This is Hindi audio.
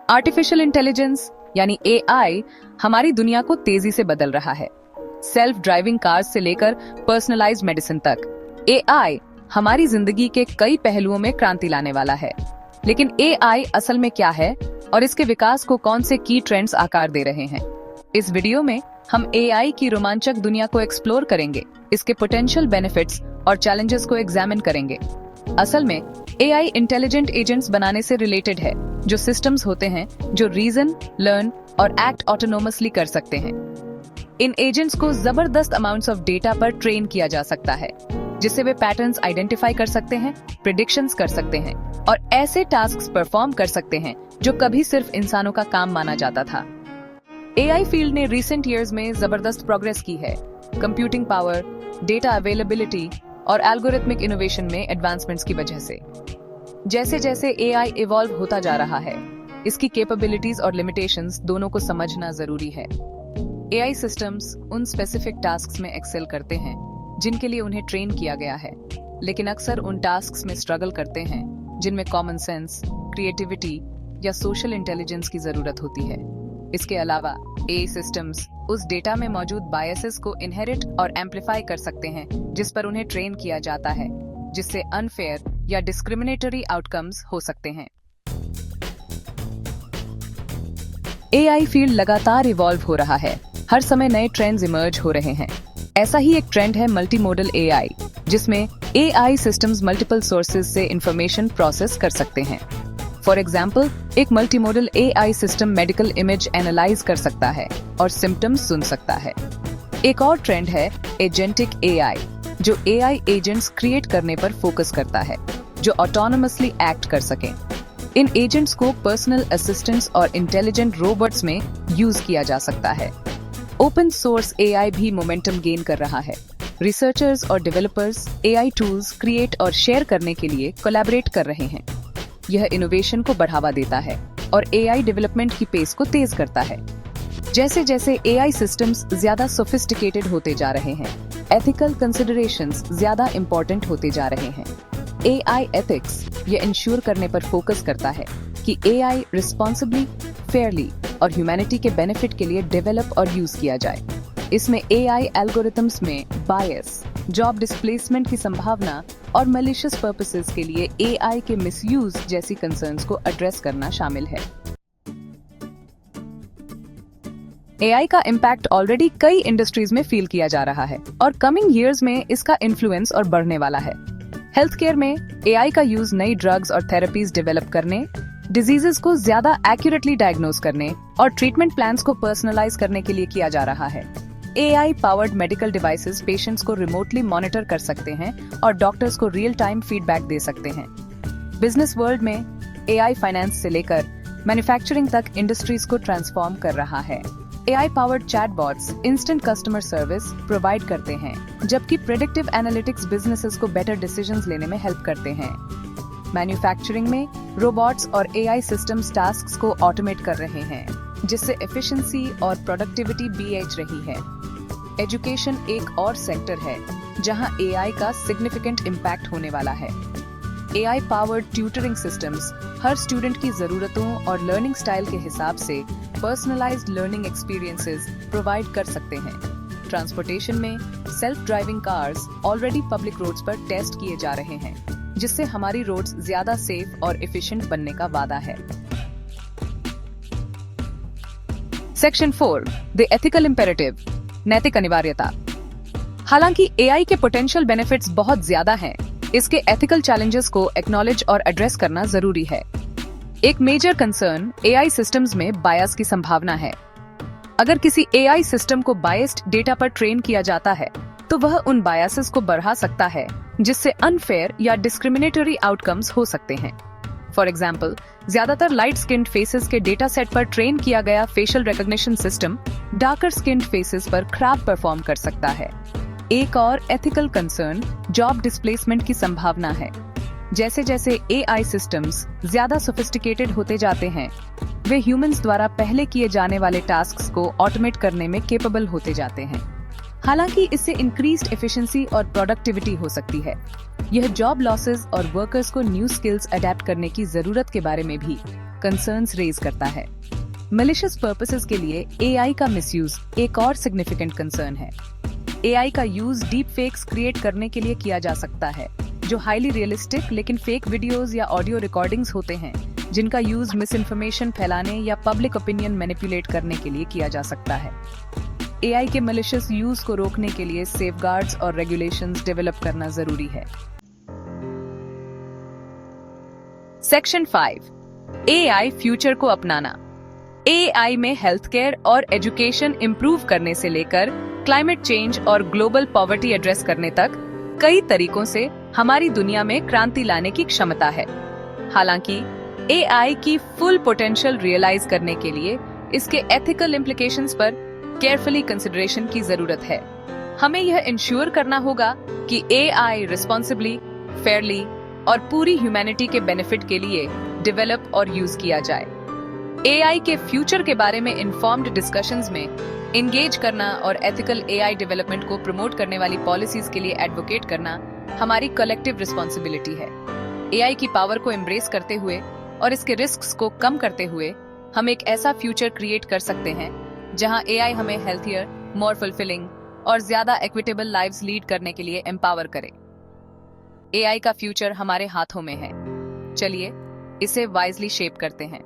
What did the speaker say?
आर्टिफिशियल इंटेलिजेंस यानी एआई हमारी दुनिया को तेजी से बदल रहा है। सेल्फ ड्राइविंग कार्स से लेकर पर्सनलाइज्ड मेडिसिन तक एआई हमारी जिंदगी के कई पहलुओं में क्रांति लाने वाला है। लेकिन एआई असल में क्या है और इसके विकास को कौन से की ट्रेंड्स आकार दे रहे हैं? इस वीडियो में हम एआई की रोमांचक दुनिया को एक्सप्लोर करेंगे, इसके पोटेंशियल बेनिफिट्स और चैलेंजेस को एग्जामिन करेंगे। असल में एआई इंटेलिजेंट एजेंट्स बनाने से रिलेटेड है, जो सिस्टम्स होते हैं जो रीजन, लर्न और एक्ट ऑटोनोमसली कर सकते हैं। इन एजेंट्स को जबरदस्त अमाउंट्स ऑफ डेटा पर ट्रेन किया जा सकता है, जिससे वे पैटर्न्स आइडेंटिफाई कर सकते हैं, प्रिडिक्शंस कर सकते हैं और ऐसे टास्क्स परफॉर्म कर सकते हैं जो कभी सिर्फ इंसानों का काम माना जाता था। एआई फील्ड ने रिसेंट ईयर्स में जबरदस्त प्रोग्रेस की है। कंप्यूटिंग पावर, डेटा अवेलेबिलिटी और एल्गोरिथमिक इनोवेशन में एडवांसमेंट्स की वजह से जैसे जैसे एआई इवॉल्व होता जा रहा है, इसकी कैपेबिलिटीज और लिमिटेशंस दोनों को समझना जरूरी है। एआई सिस्टम्स उन स्पेसिफिक टास्क्स में एक्सेल करते हैं जिनके लिए उन्हें ट्रेन किया गया है, लेकिन अक्सर उन टास्क्स में स्ट्रगल करते हैं जिनमें कॉमन सेंस, क्रिएटिविटी या सोशल इंटेलिजेंस की जरूरत होती है। इसके अलावा एआई सिस्टम्स उस डेटा में मौजूद बायसेस को इनहेरिट और एम्पलीफाई कर सकते हैं जिस पर उन्हें ट्रेन किया जाता है, जिससे अनफेयर या डिस्क्रिमिनेटरी आउटकम्स हो सकते हैं। एआई फील्ड लगातार इवॉल्व हो रहा है, हर समय नए ट्रेंड्स इमर्ज हो रहे हैं। ऐसा ही एक ट्रेंड है मल्टीमोडल एआई, जिसमें एआई सिस्टम्स मल्टीपल सोर्सेज से इंफॉर्मेशन प्रोसेस कर सकते हैं। फॉर एग्जाम्पल, एक multimodal AI system medical image analyse कर सकता है और सिम्टम्स सुन सकता है। एक और ट्रेंड है एजेंटिक एआई, जो एआई एजेंट्स क्रिएट करने पर फोकस करता है, जो ऑटोनोमसली एक्ट कर सकें। इन एजेंट्स को पर्सनल असिस्टेंट्स और इंटेलिजेंट रोबोट्स में यूज किया जा सकता है। ओपन सोर्स एआई भी मोमेंटम गेन कर रहा है। रिसर्चर्स और डेवलपर्स एआई टूल्स क्रिएट और शेयर करने के लिए कोलैबोरेट कर रहे हैं। यह इनोवेशन को बढ़ावा देता है और एआई डेवलपमेंट की पेस को तेज करता है। जैसे जैसे एआई सिस्टम्स ज्यादा सोफिस्टिकेटेड होते जा रहे हैं, एथिकल कंसिडरेशंस ज्यादा इंपॉर्टेंट होते जा रहे हैं। एआई एथिक्स ये इंश्योर करने पर फोकस करता है कि एआई रिस्पॉन्सिबली, फेयरली और ह्यूमैनिटी के बेनिफिट के लिए डेवलप और यूज किया जाए। इसमें एआई एल्गोरिथम्स में बायस, जॉब डिस्प्लेसमेंट की संभावना और मैलिशियस पर्पसेस के लिए एआई के मिसयूज जैसी कंसर्न्स को एड्रेस करना शामिल है। एआई का इम्पैक्ट ऑलरेडी कई इंडस्ट्रीज में फील किया जा रहा है और कमिंग ईयर्स में इसका इन्फ्लुएंस और बढ़ने वाला है। हेल्थ केयर में एआई का यूज नई ड्रग्स और थेरेपीज डेवलप करने, डिजीजेस को ज्यादा एक्यूरेटली डायग्नोज करने और ट्रीटमेंट प्लान्स को पर्सनलाइज करने के लिए किया जा रहा है। AI powered medical devices patients को रिमोटली मॉनिटर कर सकते हैं और डॉक्टर्स को रियल टाइम फीडबैक दे सकते हैं। बिजनेस वर्ल्ड में एआई फाइनेंस से लेकर मैन्युफैक्चरिंग तक इंडस्ट्रीज को ट्रांसफॉर्म कर रहा है। AI powered chatbots instant customer service provide करते हैं, जबकि प्रेडिक्टिव एनालिटिक्स बिजनेसेस को बेटर डिसीजंस लेने में हेल्प करते हैं। मैन्युफैक्चरिंग में रोबोट्स और एआई सिस्टम्स टास्क्स को ऑटोमेट कर रहे हैं, जिससे एफिशिएंसी और प्रोडक्टिविटी बढ़ रही है। एजुकेशन एक और सेक्टर है जहां एआई का सिग्निफिकेंट इम्पैक्ट होने वाला है। एआई पावर्ड ट्यूटरिंग सिस्टम्स हर स्टूडेंट की जरूरतों और लर्निंग स्टाइल के हिसाब से पर्सनलाइज्ड लर्निंग एक्सपीरियंसेस प्रोवाइड कर सकते हैं। ट्रांसपोर्टेशन में self driving cars already public roads पर टेस्ट किए जा रहे हैं, जिससे हमारी रोड्स ज्यादा सेफ और एफिशिएंट बनने का वादा है। सेक्शन 4, द एथिकल इम्पेरेटिव, नैतिक अनिवार्यता। हालांकि एआई के पोटेंशियल बेनिफिट्स बहुत ज्यादा हैं, इसके एथिकल चैलेंजेस को एक्नॉलेज और एड्रेस करना जरूरी है। एक मेजर कंसर्न एआई सिस्टम्स में बायस की संभावना है। अगर किसी एआई सिस्टम को बायस्ड डेटा पर ट्रेन किया जाता है, तो वह उन बायसेस को बढ़ा सकता है, जिससे अनफेयर या डिस्क्रिमिनेटरी आउटकम्स हो सकते हैं। फॉर एग्जाम्पल, ज्यादातर लाइट स्किन्ड फेसेस के डेटा सेट पर ट्रेन किया गया facial recognition system darker skinned faces पर खराब परफॉर्म कर सकता है। एक और एथिकल कंसर्न जॉब डिस्प्लेसमेंट की संभावना है। जैसे जैसे एआई सिस्टम्स ज्यादा सोफिस्टिकेटेड होते जाते हैं, वे ह्यूमंस द्वारा पहले किए जाने वाले टास्क्स को ऑटोमेट करने में केपेबल होते जाते हैं। हालांकि इससे इंक्रीज्ड एफिशिएंसी और प्रोडक्टिविटी हो सकती है। यह जॉब लॉसेस और वर्कर्स को न्यू स्किल्स अडेप्ट करने की जरूरत के बारे में भी कंसर्न्स रेज करता है। मैलिशियस पर्पसेस के लिए एआई का मिसयूज एक और सिग्निफिकेंट कंसर्न है। एआई का यूज डीप फेक्स क्रिएट करने के लिए किया जा सकता है, जो हाईली रियलिस्टिक लेकिन फेक वीडियोस या ऑडियो रिकॉर्डिंग्स होते हैं, जिनका यूज मिस इन्फॉर्मेशन फैलाने या पब्लिक ओपिनियन मैनिपुलेट करने के लिए किया जा सकता है। एआई के मैलिशियस यूज को रोकने के लिए सेफगार्ड्स और रेगुलेशंस डेवलप करना जरूरी है। सेक्शन 5, एआई फ्यूचर को अपनाना। एआई में हेल्थ केयर और एजुकेशन इंप्रूव करने से लेकर क्लाइमेट चेंज और ग्लोबल पॉवर्टी एड्रेस करने तक कई तरीकों से हमारी दुनिया में क्रांति लाने की क्षमता है। हालांकि एआई की फुल पोटेंशियल रियलाइज करने के लिए इसके एथिकल इम्प्लीकेशंस पर केयरफुली कंसिडरेशन की जरूरत है। हमें यह इंश्योर करना होगा कि एआई रिस्पॉन्सिबली, फेयरली और पूरी ह्यूमैनिटी के बेनिफिट के लिए डेवलप और यूज किया जाए। एआई के फ्यूचर के बारे में इन्फॉर्म्ड डिस्कशंस में एंगेज करना और एथिकल एआई डेवलपमेंट को प्रमोट करने वाली पॉलिसीज के लिए एडवोकेट करना हमारी कलेक्टिव रिस्पॉन्सिबिलिटी है। एआई की पावर को एम्ब्रेस करते हुए और इसके रिस्क्स को कम करते हुए हम एक ऐसा फ्यूचर क्रिएट कर सकते हैं जहां एआई हमें हेल्थियर, मोर फुलफिलिंग और ज्यादा इक्विटेबल लाइव्स लीड करने के लिए एम्पावर करे। एआई का फ्यूचर हमारे हाथों में है। चलिए इसे वाइजली शेप करते हैं।